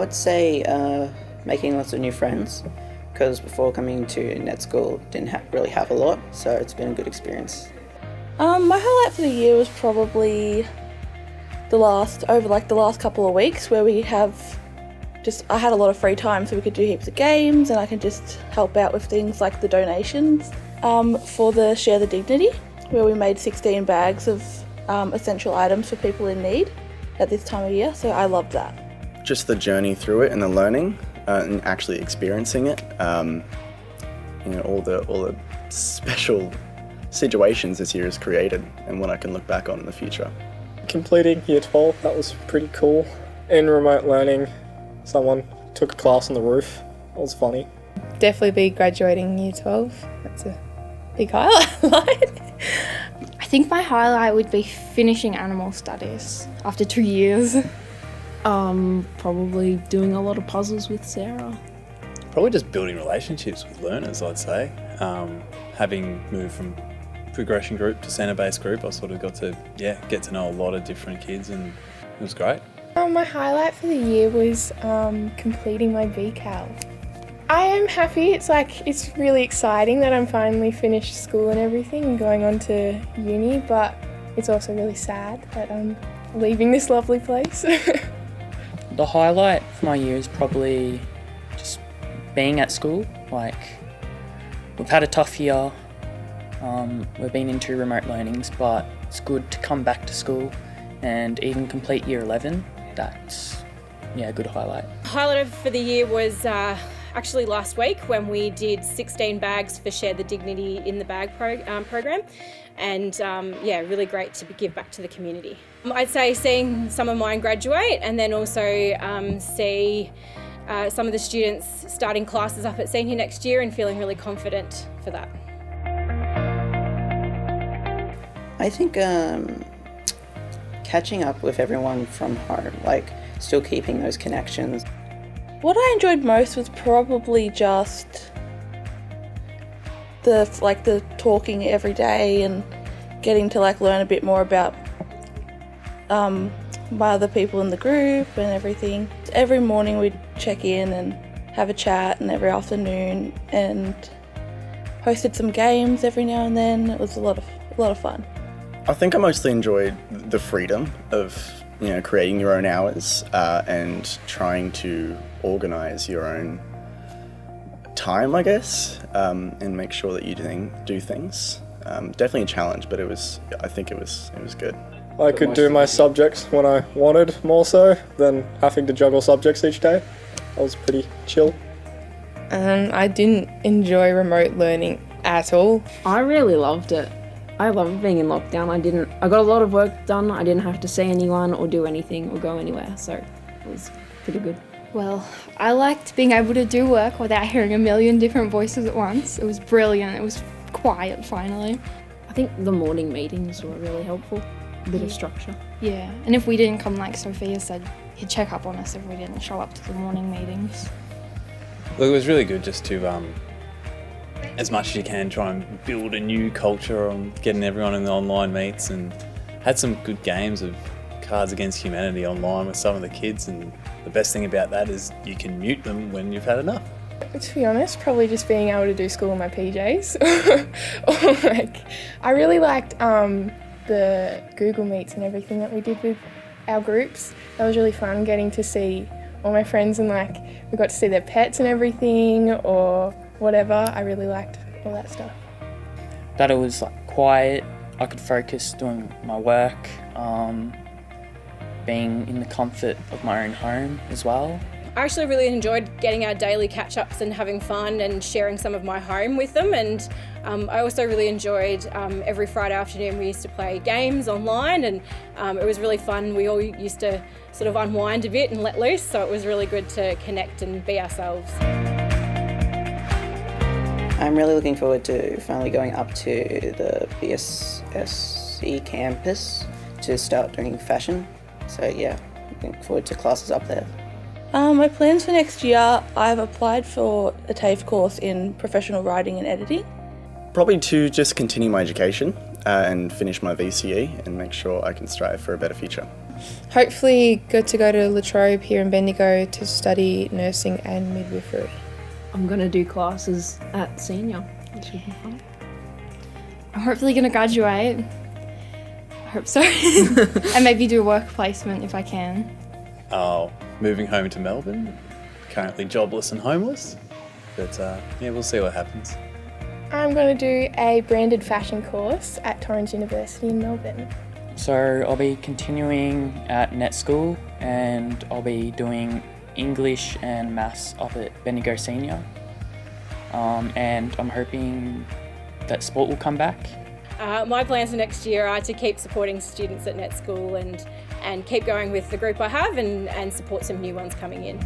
I would say making lots of new friends, because before coming to NETschool didn't really have a lot, so it's been a good experience. My highlight for the year was probably the last couple of weeks where I had a lot of free time, so we could do heaps of games and I could just help out with things like the donations for the Share the Dignity, where we made 16 bags of essential items for people in need at this time of year, so I loved that. Just the journey through it and the learning and actually experiencing it, all the special situations this year has created and what I can look back on in the future. Completing Year 12, that was pretty cool. In remote learning, someone took a class on the roof. It was funny. Definitely be graduating Year 12. That's a big highlight. I think my highlight would be finishing animal studies after 2 years. Probably doing a lot of puzzles with Sarah. Probably just building relationships with learners, I'd say. Having moved from progression group to centre-based group, I sort of got to get to know a lot of different kids, and it was great. My highlight for the year was completing my VCAL. I am happy. It's really exciting that I'm finally finished school and everything and going on to uni, but it's also really sad that I'm leaving this lovely place. The highlight for my year is probably just being at school. We've had a tough year. We've been into remote learnings, but it's good to come back to school and even complete year 11. That's a good highlight. Highlight for the year was actually last week when we did 16 bags for Share the Dignity in the Bag program, and really great to give back to the community. I'd say seeing some of mine graduate, and then also see some of the students starting classes up at senior next year and feeling really confident for that. I think catching up with everyone from home, still keeping those connections. What I enjoyed most was probably just the talking every day and getting to learn a bit more about my other people in the group and everything. Every morning we'd check in and have a chat, and every afternoon, and hosted some games every now and then. It was a lot of fun. I think I mostly enjoyed the freedom of creating your own hours and trying to organise your own time, I guess, and make sure that you do things. Definitely a challenge, but I think it was good. I could do my subjects when I wanted more so than having to juggle subjects each day. That was pretty chill. I didn't enjoy remote learning at all. I really loved it. I loved being in lockdown. I got a lot of work done. I didn't have to see anyone or do anything or go anywhere, so it was pretty good. Well, I liked being able to do work without hearing a million different voices at once. It was brilliant. It was quiet finally. I think the morning meetings were really helpful. A bit of structure. Yeah, and if we didn't come, like Sophia said, he'd check up on us if we didn't show up to the morning meetings. Look, it was really good just to, as much as you can, try and build a new culture on getting everyone in the online meets, and had some good games of Cards Against Humanity online with some of the kids, and the best thing about that is you can mute them when you've had enough. To be honest, probably just being able to do school in my PJs. I really liked the Google Meets and everything that we did with our groups. That was really fun, getting to see all my friends, and we got to see their pets and everything or whatever. I really liked all that stuff. That it was quiet, I could focus doing my work, being in the comfort of my own home as well. I actually really enjoyed getting our daily catch-ups and having fun and sharing some of my home with them, and I also really enjoyed every Friday afternoon we used to play games online, and it was really fun. We all used to sort of unwind a bit and let loose, so it was really good to connect and be ourselves. I'm really looking forward to finally going up to the BSSC campus to start doing fashion. So looking forward to classes up there. My plans for next year, I've applied for a TAFE course in professional writing and editing. Probably to just continue my education and finish my VCE and make sure I can strive for a better future. Hopefully get to go to La Trobe here in Bendigo to study nursing and midwifery. I'm going to do classes at senior, which should be fun. I'm hopefully going to graduate. I hope so. And maybe do a work placement if I can. Oh, moving home to Melbourne. Currently jobless and homeless. But yeah, we'll see what happens. I'm going to do a branded fashion course at Torrens University in Melbourne. So I'll be continuing at NETschool and I'll be doing English and Maths up at Bendigo Senior. And I'm hoping that sport will come back. My plans for next year are to keep supporting students at NETschool and keep going with the group I have and support some new ones coming in.